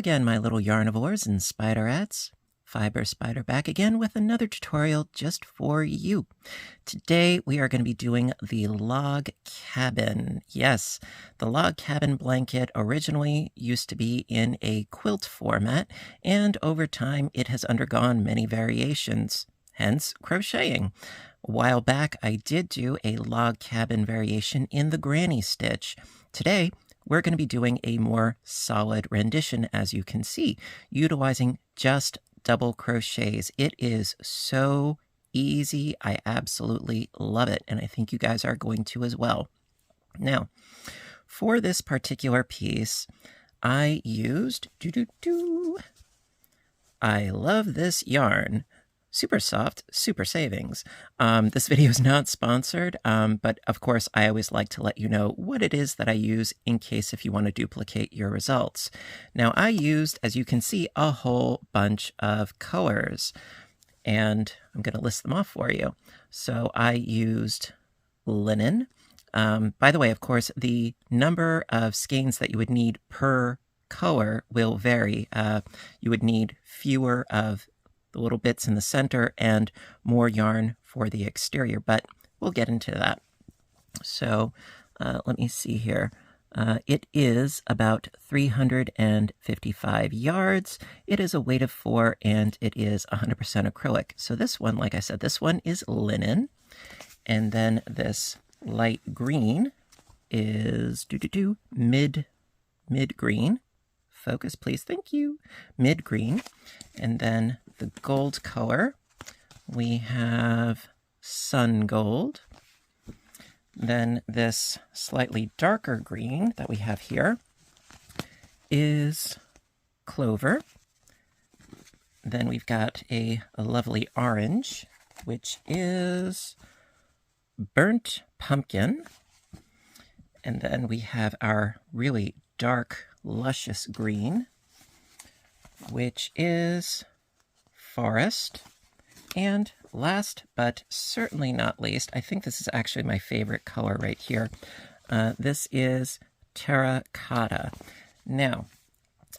again, my little yarnivores and spiderettes. Fiber Spider back again with another tutorial just for you. Today we are going to be doing the log cabin. Yes, the log cabin blanket originally used to be in a quilt format, and over time it has undergone many variations, hence crocheting. A while back I did do a log cabin variation in the granny stitch. Today we're going to be doing a more solid rendition, as you can see, utilizing just double crochets. It is so easy. I absolutely love it, and I think you guys are going to as well. Now, for this particular piece, I used I love this yarn. Super Soft, Super Savings. This video is not sponsored, but of course I always like to let you know what it is that I use in case if you want to duplicate your results. Now I used, as you can see, a whole bunch of colors, and I'm going to list them off for you. So I used linen. By the way, of course, the number of skeins that you would need per color will vary. You would need fewer of the little bits in the center and more yarn for the exterior, but we'll get into that. So let me see here. It is about 355 yards. It is a weight of 4 and it is 100% acrylic. So this one, like I said, this one is linen. And then this light green is mid green. Focus, please. Thank you. Mid green. And then the gold color, we have sun gold. Then this slightly darker green that we have here is clover. Then we've got a lovely orange, which is burnt pumpkin. And then we have our really dark, luscious green, which is forest. And last but certainly not least, I think this is actually my favorite color right here. This is terracotta. Now,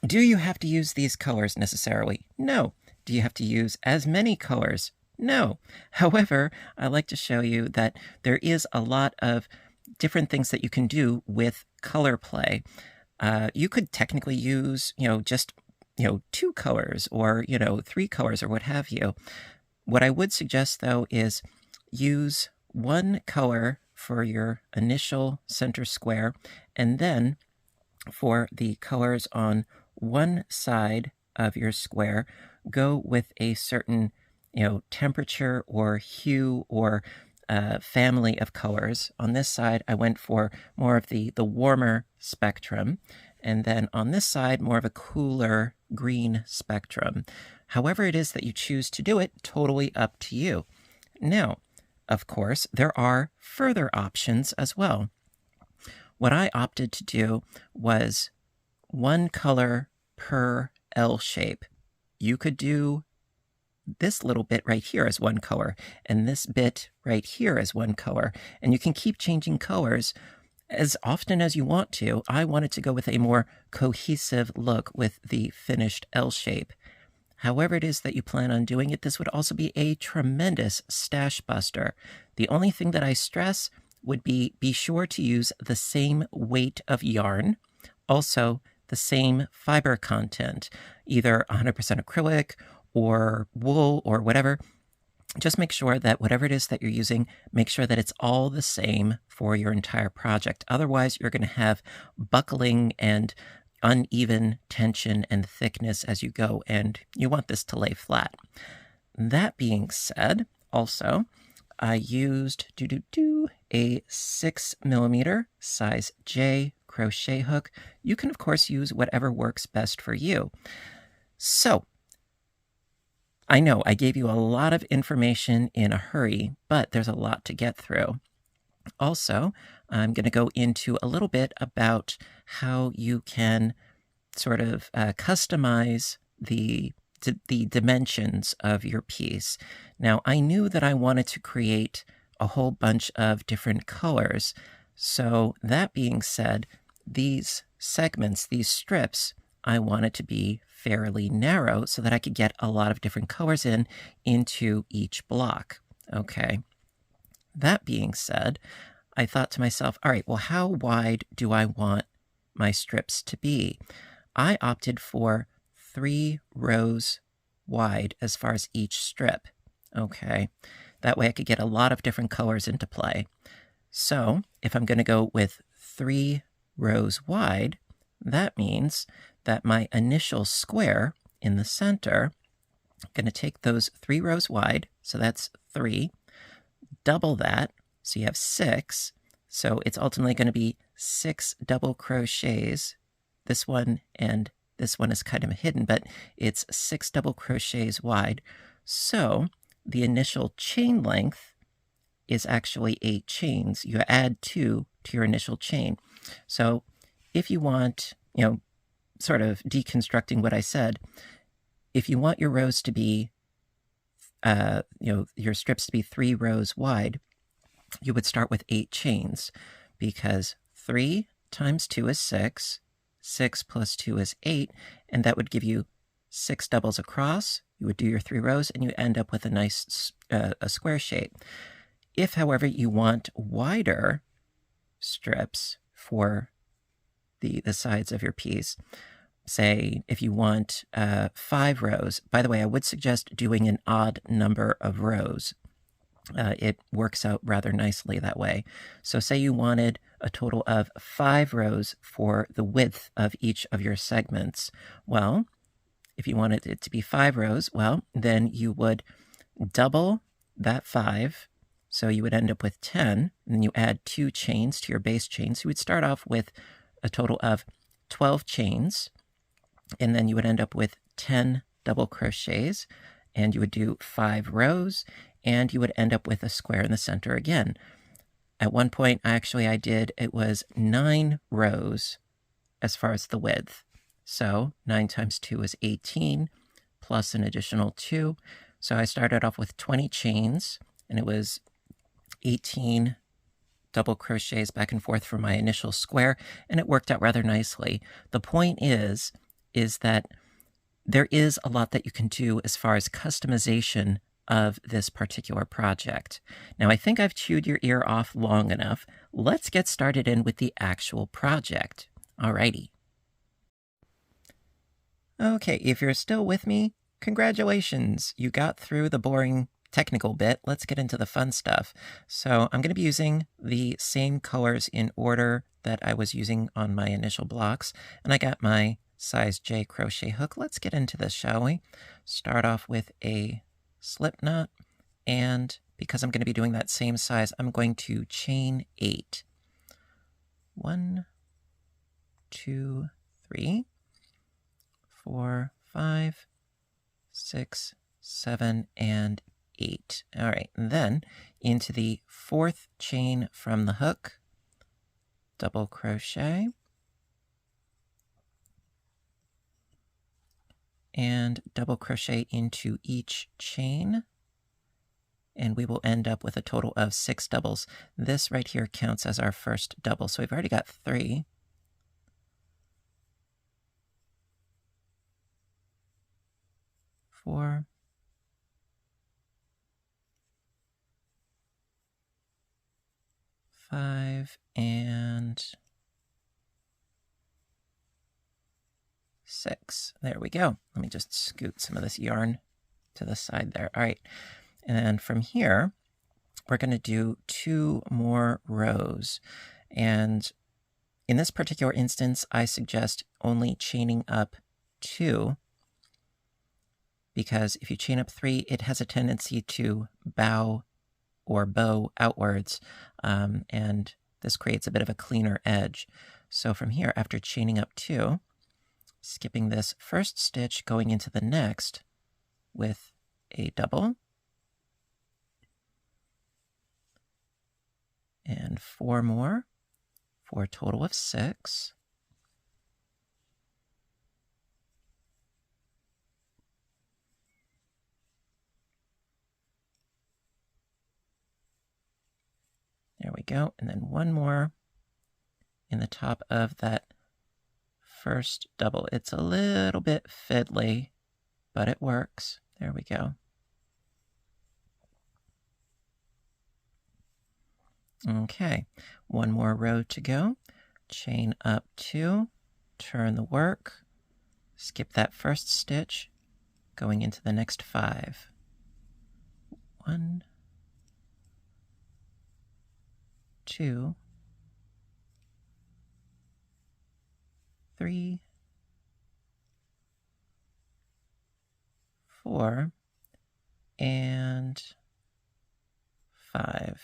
do you have to use these colors necessarily? No. Do you have to use as many colors? No. However, I like to show you that there is a lot of different things that you can do with color play. You could technically use, just 2 colors or, 3 colors or what have you. What I would suggest, though, is use one color for your initial center square, and then for the colors on one side of your square, go with a certain, temperature or hue or family of colors. On this side, I went for more of the warmer spectrum, and then on this side, more of a cooler green spectrum. However it is that you choose to do it, totally up to you. Now, of course, there are further options as well. What I opted to do was one color per L shape. You could do this little bit right here as one color, and this bit right here as one color, and you can keep changing colors as often as you want to. I wanted to go with a more cohesive look with the finished L shape. However it is that you plan on doing it, this would also be a tremendous stash buster. The only thing that I stress would be sure to use the same weight of yarn, also the same fiber content, either 100% acrylic or wool or whatever. Just make sure that whatever it is that you're using, make sure that it's all the same for your entire project. Otherwise, you're going to have buckling and uneven tension and thickness as you go, and you want this to lay flat. That being said, also, I used a 6mm size J crochet hook. You can, of course, use whatever works best for you. So, I know I gave you a lot of information in a hurry, but there's a lot to get through. Also, I'm going to go into a little bit about how you can sort of customize the dimensions of your piece. Now, I knew that I wanted to create a whole bunch of different colors. So that being said, these segments, these strips, I want it to be fairly narrow so that I could get a lot of different colors into each block. Okay. That being said, I thought to myself, all right, well, how wide do I want my strips to be? I opted for 3 rows wide as far as each strip. Okay. That way I could get a lot of different colors into play. So if I'm going to go with 3 rows wide, that means that my initial square in the center, I'm going to take those 3 rows wide, so that's 3, double that, so you have 6, so it's ultimately going to be 6 double crochets. This one and this one is kind of hidden, but it's 6 double crochets wide. So the initial chain length is actually 8 chains. You add 2 to your initial chain. So if you want, sort of deconstructing what I said, if you want your rows to be, your strips to be 3 rows wide, you would start with 8 chains, because 3 times 2 is 6, 6 plus 2 is 8, and that would give you 6 doubles across. You would do your 3 rows, and you end up with a nice a square shape. If, however, you want wider strips for the sides of your piece, say if you want 5 rows, by the way, I would suggest doing an odd number of rows. It works out rather nicely that way. So say you wanted a total of 5 rows for the width of each of your segments. Well, if you wanted it to be 5 rows, well, then you would double that 5. So you would end up with 10, and then you add 2 chains to your base chain. So you would start off with a total of 12 chains, and then you would end up with 10 double crochets, and you would do 5 rows, and you would end up with a square in the center again. At one point, it was 9 rows as far as the width. So 9 times 2 is 18, plus an additional 2. So I started off with 20 chains, and it was 18 double crochets back and forth for my initial square, and it worked out rather nicely. The point is that there is a lot that you can do as far as customization of this particular project. Now, I think I've chewed your ear off long enough. Let's get started in with the actual project. Alrighty. Okay, if you're still with me, congratulations. You got through the boring technical bit. Let's get into the fun stuff. So I'm going to be using the same colors in order that I was using on my initial blocks, and I got my size J crochet hook. Let's get into this, shall we? Start off with a slip knot, and because I'm going to be doing that same size, I'm going to chain 8. 1, 2, 3, 4, 5, 6, 7, and 8. All right, and then into the 4th chain from the hook, double crochet, and double crochet into each chain, and we will end up with a total of 6 doubles. This right here counts as our first double, so we've already got 3. 4, 5, and 6. There we go. Let me just scoot some of this yarn to the side there. All right, and from here, we're going to do 2 more rows. And in this particular instance, I suggest only chaining up 2, because if you chain up 3, it has a tendency to bow or bow outwards, and this creates a bit of a cleaner edge. So from here, after chaining up 2, skipping this first stitch, going into the next with a double, and 4 more for a total of 6. There we go, and then 1 more in the top of that first double. It's a little bit fiddly, but it works. There we go. Okay, one more row to go. Chain up 2, turn the work, skip that first stitch, going into the next 5. 1, 2, 3, 4, and 5.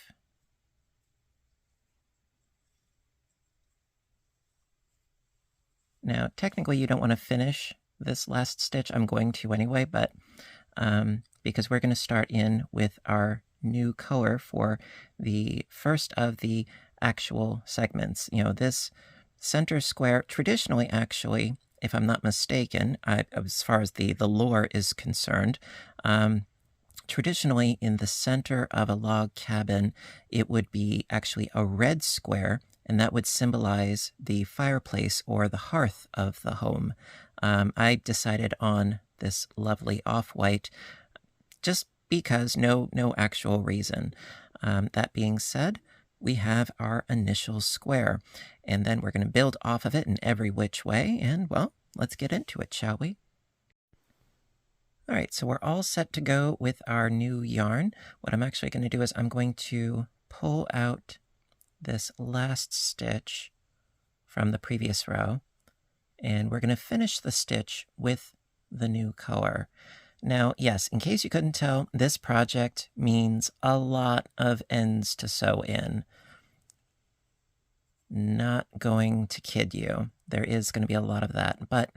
Now, technically, you don't want to finish this last stitch. I'm going to anyway, but because we're going to start in with our new color for the first of the actual segments. You know, this center square, traditionally, actually, if I'm not mistaken, as far as the lore is concerned, traditionally in the center of a log cabin, it would be actually a red square, and that would symbolize the fireplace or the hearth of the home. I decided on this lovely off-white just because, no actual reason. That being said, we have our initial square, and then we're going to build off of it in every which way, and, well, let's get into it, shall we? All right, so we're all set to go with our new yarn. What I'm actually going to do is I'm going to pull out this last stitch from the previous row, and we're going to finish the stitch with the new color. Now, yes, in case you couldn't tell, this project means a lot of ends to sew in. Not going to kid you. There is going to be a lot of that, but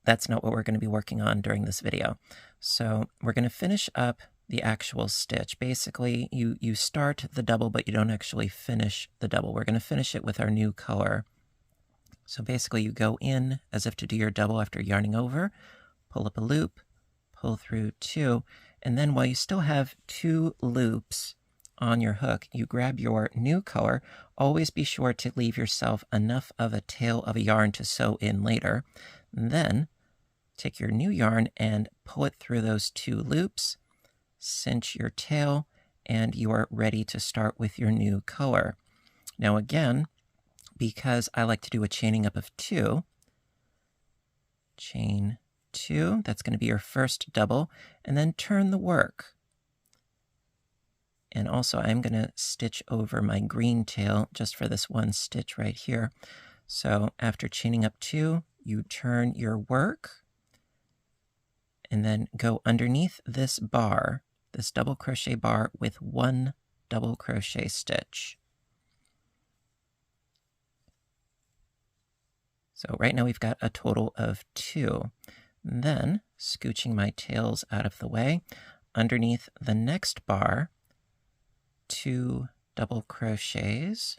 that's not what we're going to be working on during this video. So we're going to finish up the actual stitch. Basically, you start the double, but you don't actually finish the double. We're going to finish it with our new color. So basically, you go in as if to do your double after yarning over, pull up a loop, pull through 2, and then while you still have 2 loops on your hook, you grab your new color. Always be sure to leave yourself enough of a tail of a yarn to sew in later. Then take your new yarn and pull it through those 2 loops, cinch your tail, and you are ready to start with your new color. Now again, because I like to do a chaining up of 2, chain 2, that's going to be your first double, and then turn the work. And also I'm going to stitch over my green tail just for this one stitch right here. So after chaining up 2, you turn your work, and then go underneath this bar, this double crochet bar, with 1 double crochet stitch. So right now we've got a total of 2. Then, scooching my tails out of the way, underneath the next bar, 2 double crochets.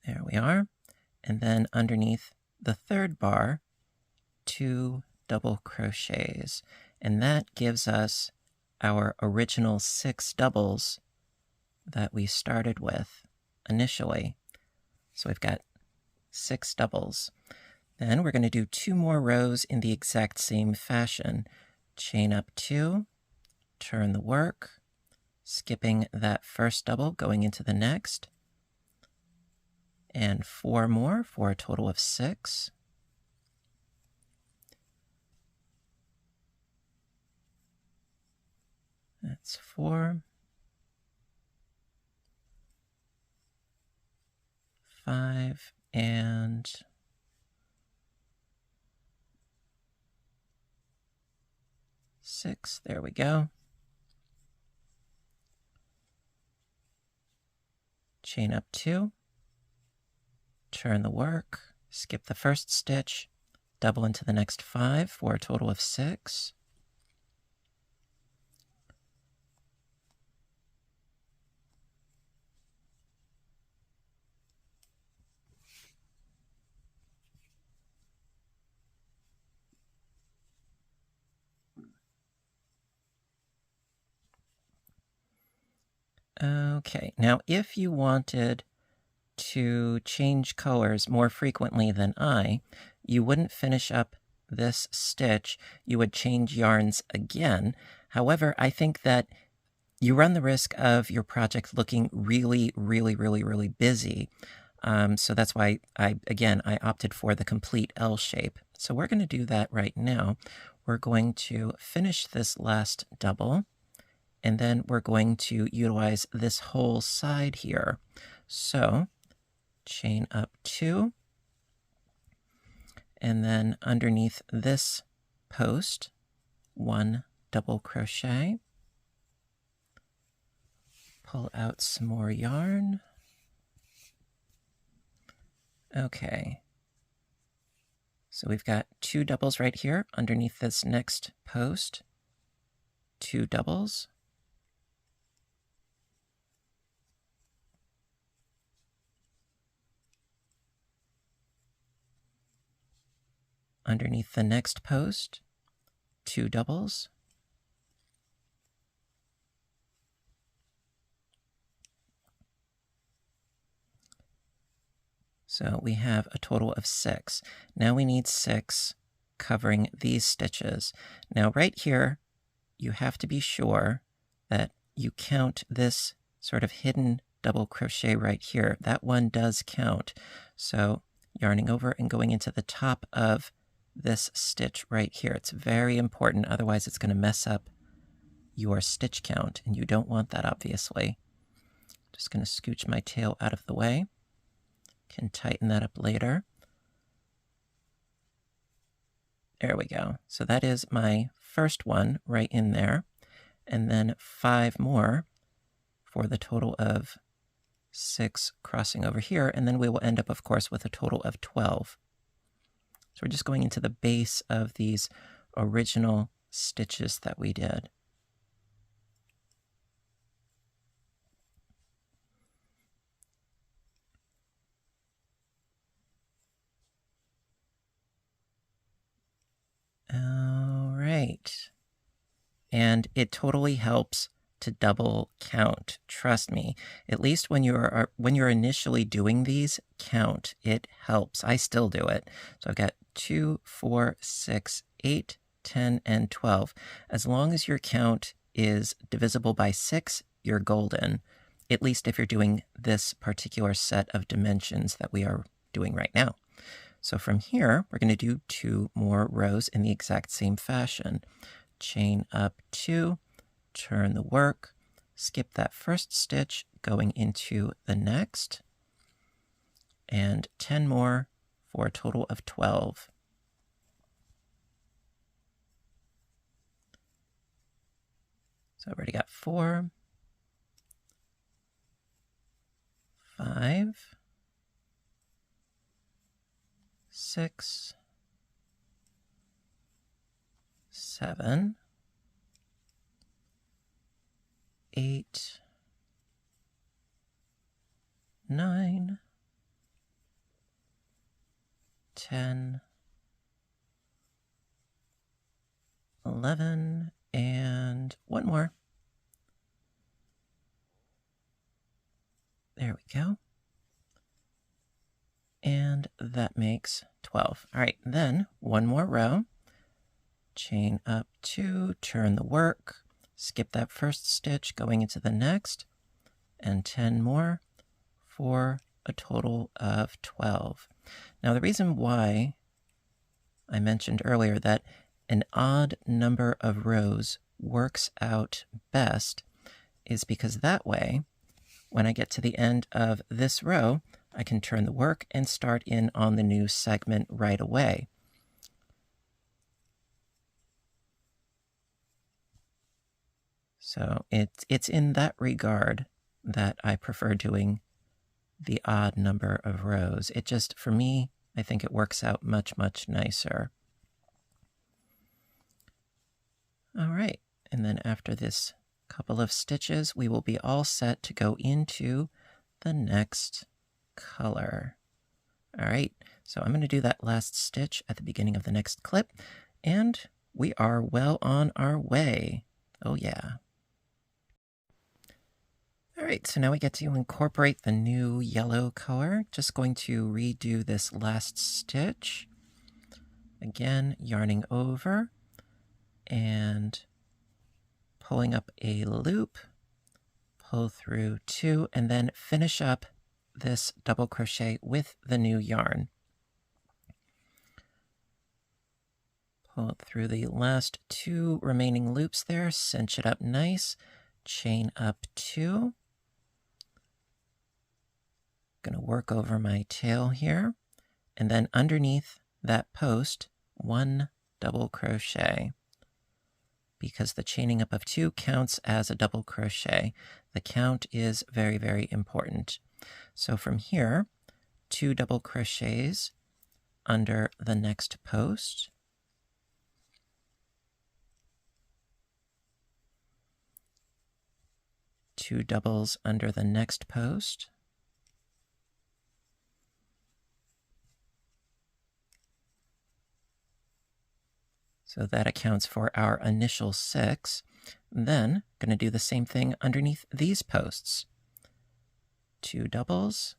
There we are. And then underneath the third bar, 2 double crochets. And that gives us our original 6 doubles that we started with initially. So we've got 6 doubles. Then we're going to do 2 more rows in the exact same fashion. Chain up 2, turn the work, skipping that first double, going into the next, and 4 more for a total of 6. That's 4, 5, and 6. There we go. Chain up 2, turn the work, skip the first stitch, double into the next 5 for a total of 6. Okay, now if you wanted to change colors more frequently than you wouldn't finish up this stitch. You would change yarns again. However, I think that you run the risk of your project looking really, really, really, really busy. So that's why I opted for the complete L shape. So we're going to do that right now. We're going to finish this last double, and then we're going to utilize this whole side here. So chain up 2, and then underneath this post, 1 double crochet, pull out some more yarn. Okay, so we've got 2 doubles right here underneath this next post, 2 doubles. Underneath the next post, 2 doubles. So we have a total of 6. Now we need 6 covering these stitches. Now right here, you have to be sure that you count this sort of hidden double crochet right here. That one does count. So yarning over and going into the top of this stitch right here. It's very important, otherwise it's going to mess up your stitch count, and you don't want that, obviously. Just going to scooch my tail out of the way. Can tighten that up later. There we go. So that is my first one right in there, and then 5 more for the total of 6 crossing over here, and then we will end up, of course, with a total of 12. So we're just going into the base of these original stitches that we did. All right. And it totally helps to double count. Trust me. At least when you're initially doing these, count. It helps. I still do it. So I've got 2, 4, 6, 8, 10, and 12. As long as your count is divisible by 6, you're golden. At least if you're doing this particular set of dimensions that we are doing right now. So from here, we're going to do 2 more rows in the exact same fashion. Chain up 2, turn the work, skip that first stitch going into the next, and 10 more for a total of 12. So I've already got 4, 5, 6, 7, 8, 9, 10, 11, and 1 more. There we go. And that makes 12. All right, then 1 more row. Chain up 2, turn the work, skip that first stitch going into the next, and 10 more for a total of 12. Now, the reason why I mentioned earlier that an odd number of rows works out best is because that way, when I get to the end of this row, I can turn the work and start in on the new segment right away. So it's in that regard that I prefer doing the odd number of rows. It just, for me, I think it works out much, much nicer. All right, and then after this couple of stitches, we will be all set to go into the next color. All right, so I'm going to do that last stitch at the beginning of the next clip, and we are well on our way. Oh yeah. All right, so now we get to incorporate the new yellow color. Just going to redo this last stitch. Again, yarning over and pulling up a loop, pull through 2, and then finish up this double crochet with the new yarn. Pull it through the last 2 remaining loops there, cinch it up nice, chain up 2. Gonna work over my tail here, and then underneath that post, 1 double crochet. Because the chaining up of 2 counts as a double crochet. The count is very, very important. So from here, 2 double crochets under the next post. Two doubles under the next post. So that accounts for our initial 6. Then, going to do the same thing underneath these posts. 2 doubles.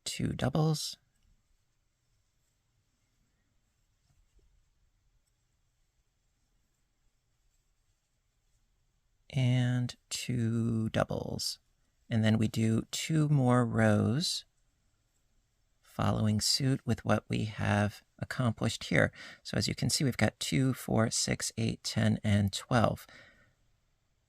Two doubles. And 2 doubles. And then we do 2 more rows following suit with what we have accomplished here. So as you can see, we've got 2, 4, 6, 8, 10, and 12.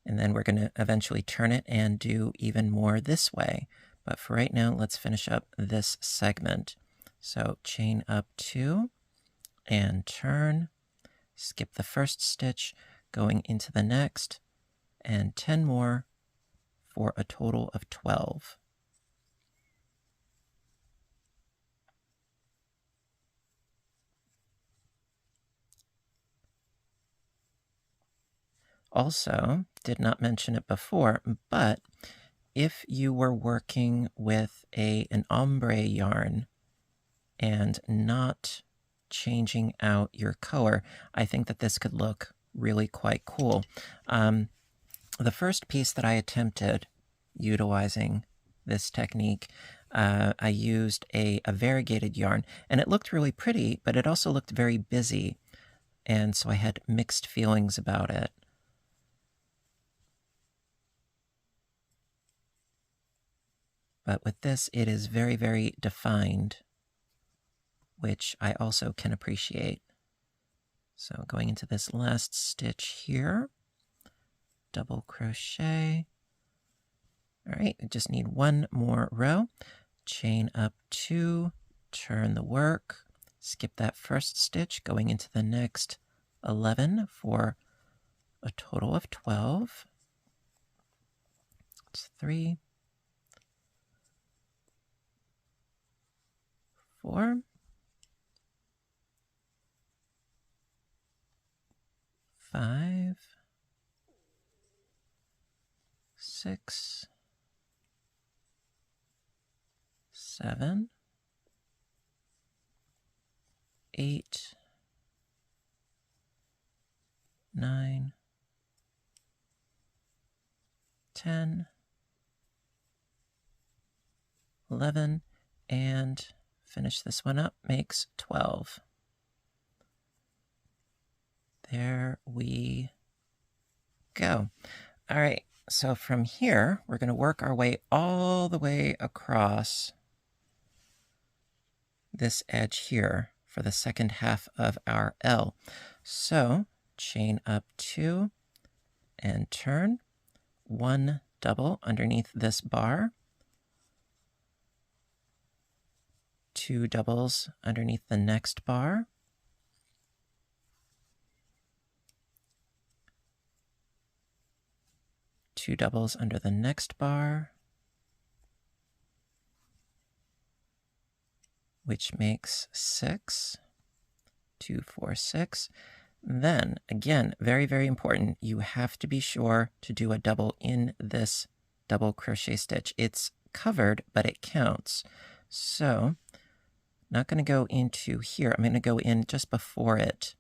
And then we're going to eventually turn it and do even more this way. But for right now, let's finish up this segment. So chain up 2 and turn, skip the first stitch, going into the next, and 10 more for a total of 12. Also, did not mention it before, but if you were working with an ombre yarn and not changing out your color, I think that this could look really quite cool. The first piece that I attempted utilizing this technique, I used a variegated yarn, and it looked really pretty, but it also looked very busy, and so I had mixed feelings about it. But with this, it is very, very defined, which I also can appreciate. So going into this last stitch here, double crochet. All right, I just need 1 more row. Chain up 2, turn the work, skip that first stitch, going into the next 11 for a total of 12. It's 3, 4, 5, 6, 7, 8, 9, 10, 11, and finish this one up, makes 12. There we go. All right, so from here, we're going to work our way all the way across this edge here for the second half of our L. So chain up 2 and turn, 1 double underneath this bar, 2 doubles underneath the next bar, two doubles under the next bar, which makes 6, 2, 4, 6. Then, again, very, very important, you have to be sure to do a double in this double crochet stitch. It's covered, but it counts. So, not going to go into here. I'm going to go in just before it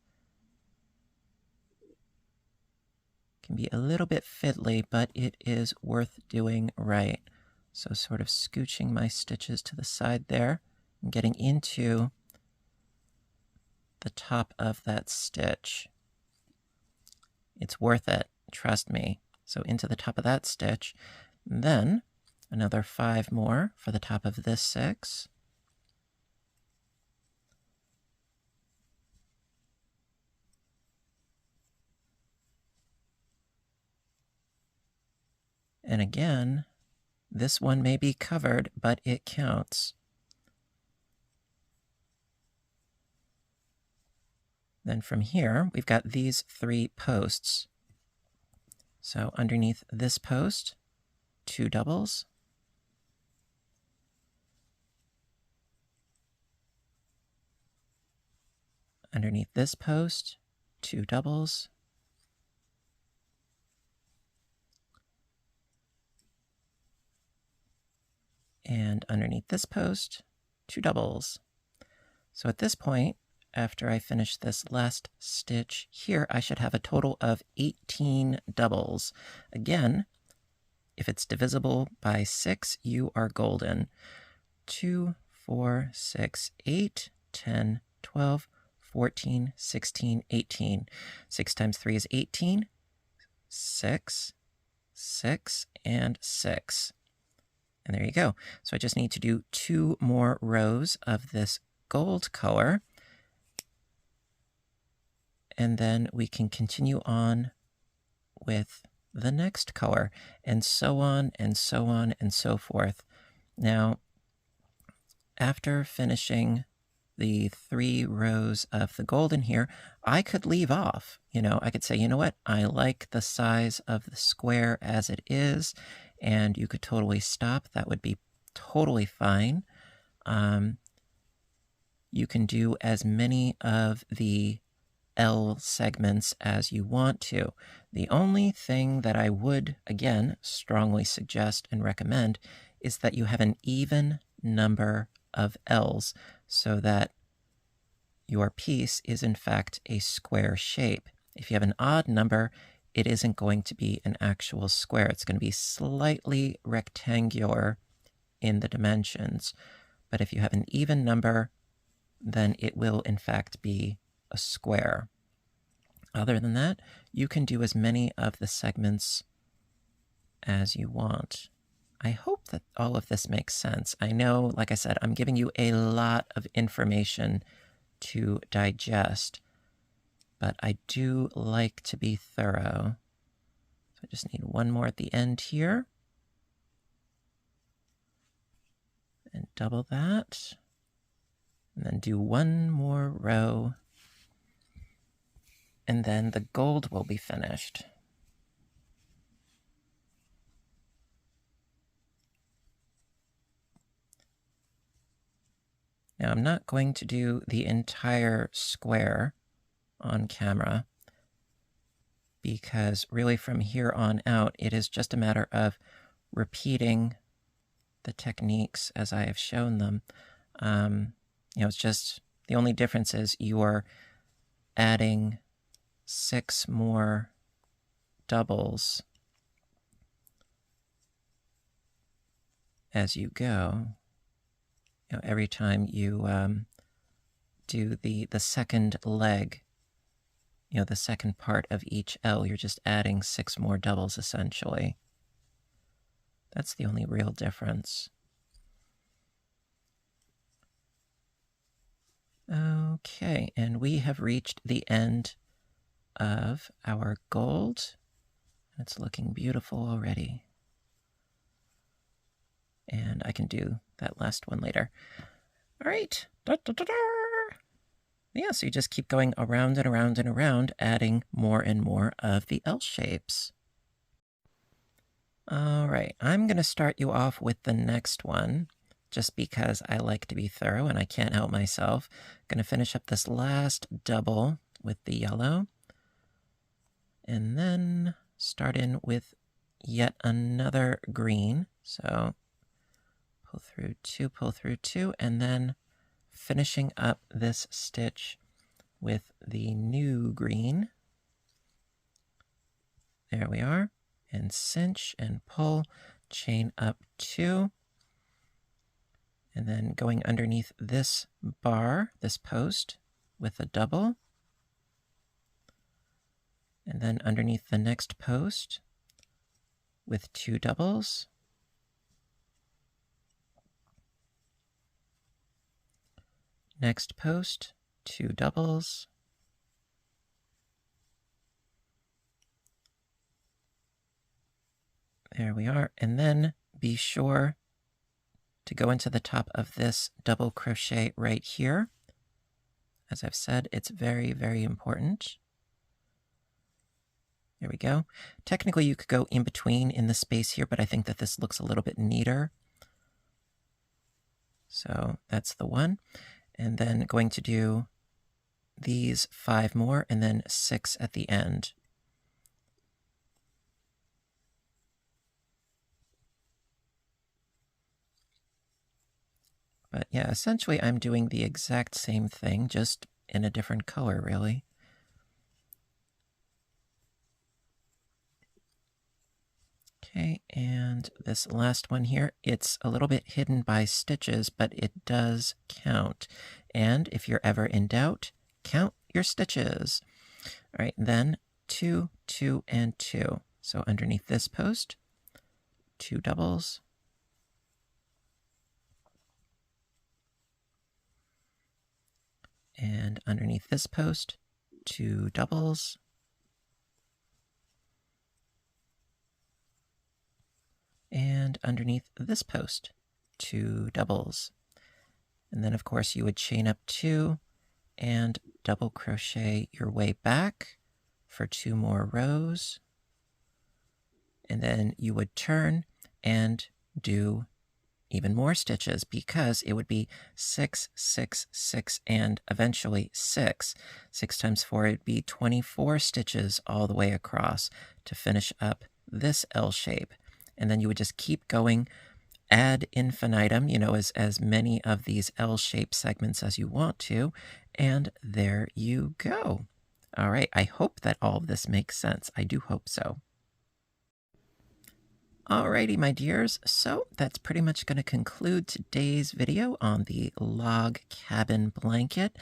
Can be a little bit fiddly, but it is worth doing right. So sort of scooching my stitches to the side there and getting into the top of that stitch. It's worth it, trust me. So into the top of that stitch, then another 5 more for the top of this 6. And again, this one may be covered, but it counts. Then from here, we've got these 3 posts. So underneath this post, 2 doubles. Underneath this post, 2 doubles. And underneath this post, 2 doubles. So at this point, after I finish this last stitch here, I should have a total of 18 doubles. Again, if it's divisible by 6, you are golden. 2, 4, 6, 8, 10, 12, 14, 16, 18. 6 times 3 is 18. 6, 6, and 6. And there you go. So I just need to do 2 more rows of this gold color. And then we can continue on with the next color, and so on, and so on, and so forth. Now, after finishing the 3 rows of the golden here, I could leave off. I could say, you know what? I like the size of the square as it is, and you could totally stop. That would be totally fine. You can do as many of the L segments as you want to. The only thing that I would, again, strongly suggest and recommend is that you have an even number of L's so that your piece is in fact a square shape. If you have an odd number, it isn't going to be an actual square. It's going to be slightly rectangular in the dimensions. But if you have an even number, then it will in fact be a square. Other than that, you can do as many of the segments as you want. I hope that all of this makes sense. I know, like I said, I'm giving you a lot of information to digest, but I do like to be thorough. So I just need 1 more at the end here. And double that. And then do 1 more row. And then the gold will be finished. Now I'm not going to do the entire square on camera because really from here on out, it is just a matter of repeating the techniques as I have shown them. It's just, the only difference is you are adding 6 more doubles as you go. Every time you do the second leg, the second part of each L, you're just adding 6 more doubles essentially. That's the only real difference. Okay, and we have reached the end of our gold. It's looking beautiful already. And I can do that last one later. All right. Yeah, so you just keep going around and around and around, adding more and more of the L shapes. All right, I'm going to start you off with the next one, just because I like to be thorough and I can't help myself. Going to finish up this last double with the yellow. And then start in with yet another green. So pull through 2, and then finishing up this stitch with the new green. There we are. And cinch and pull, chain up 2. And then going underneath this bar, this post, with a double. And then underneath the next post with 2 doubles. Next post, 2 doubles. There we are. And then be sure to go into the top of this double crochet right here. As I've said, it's very, very important. There we go. Technically, you could go in between in the space here, but I think that this looks a little bit neater. So that's the one. And then going to do these 5 more and then 6 at the end. But yeah, essentially I'm doing the exact same thing, just in a different color, really. Okay, and this last one here, it's a little bit hidden by stitches, but it does count. And if you're ever in doubt, count your stitches. All right, then 2, 2, and 2. So underneath this post, 2 doubles. And underneath this post, 2 doubles. And underneath this post, 2 doubles. And then, of course, you would chain up 2 and double crochet your way back for 2 more rows. And then you would turn and do even more stitches, because it would be 6, 6, 6, and eventually 6. 6 times 4, it'd be 24 stitches all the way across to finish up this L shape. And then you would just keep going ad infinitum, you know, as many of these L-shaped segments as you want to. And there you go. All right, I hope that all of this makes sense. I do hope so. Alrighty, my dears, so that's pretty much going to conclude today's video on the log cabin blanket.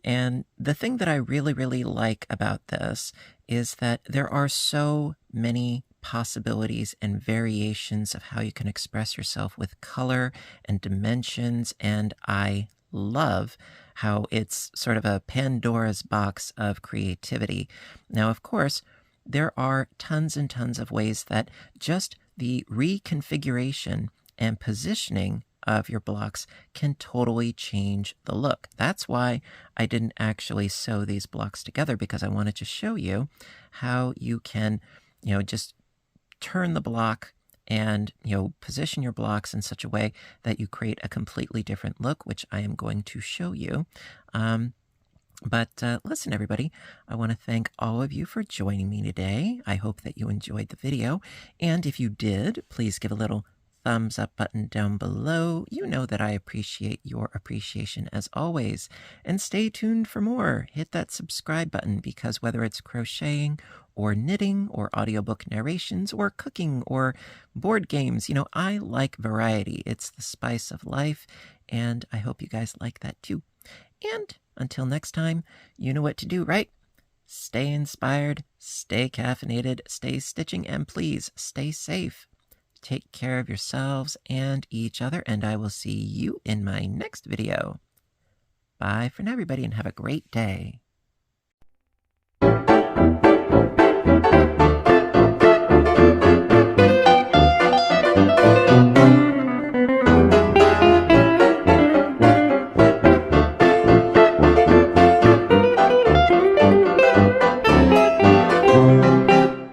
And the thing that I really, really like about this is that there are so many possibilities and variations of how you can express yourself with color and dimensions, and I love how it's sort of a Pandora's box of creativity. Now, of course, there are tons and tons of ways that just the reconfiguration and positioning of your blocks can totally change the look. That's why I didn't actually sew these blocks together, because I wanted to show you how you can, you know, just turn the block and, you know, position your blocks in such a way that you create a completely different look, which I am going to show you. But listen, everybody, I want to thank all of you for joining me today. I hope that you enjoyed the video. And if you did, please give a little thumbs up button down below. You know that I appreciate your appreciation as always. And stay tuned for more. Hit that subscribe button, because whether it's crocheting or knitting or audiobook narrations or cooking or board games, you know, I like variety. It's the spice of life, and I hope you guys like that too. And until next time, you know what to do, right? Stay inspired, stay caffeinated, stay stitching, and please stay safe. Take care of yourselves and each other, and I will see you in my next video. Bye for now, everybody, and have a great day.